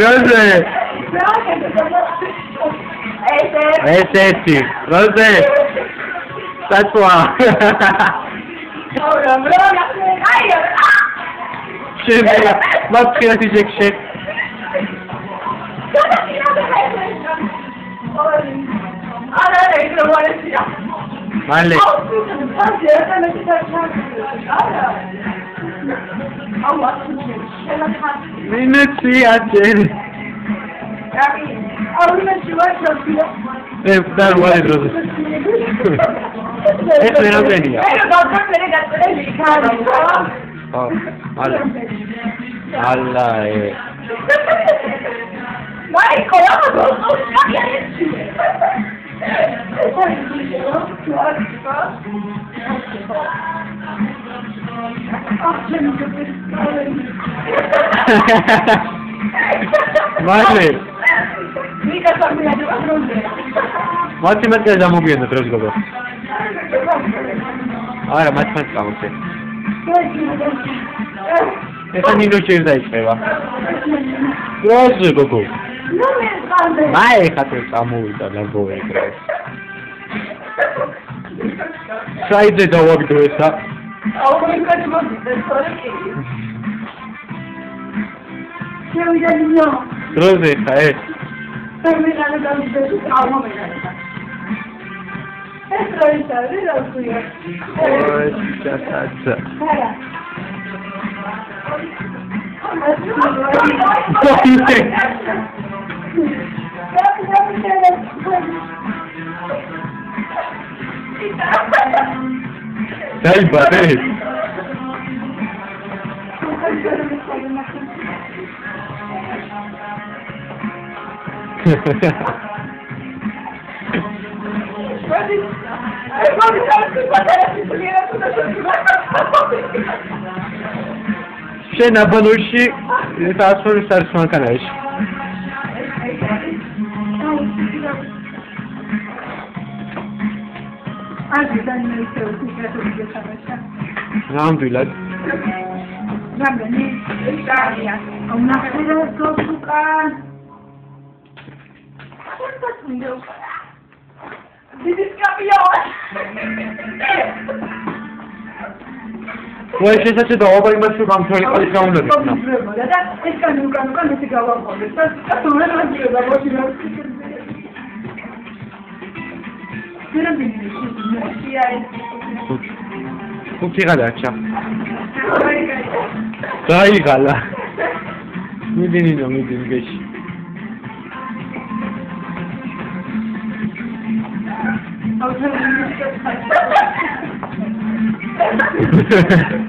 როზე ესეთი როზე საწვა შეიძლება მაგხიათი ჯექშე მალე მინუცი აჭერი dar mare roze. Es meno tenia. Oh, alla. Alla Vai, colado. Vale. Matematika zamówiłem teraz go. Ale matematyka muszę. Это не ночью зайти треба. Просто гого. Май хочу саму это на бой играть. Сайде давай это. А у меня как бы Розе, ай. Ой, сейчас. Дай, бабе. Შენ აბანოში დასვრის არის მანქანაში. Alhamdulillah. Well, she said the over must come to the ground. I'll tell you.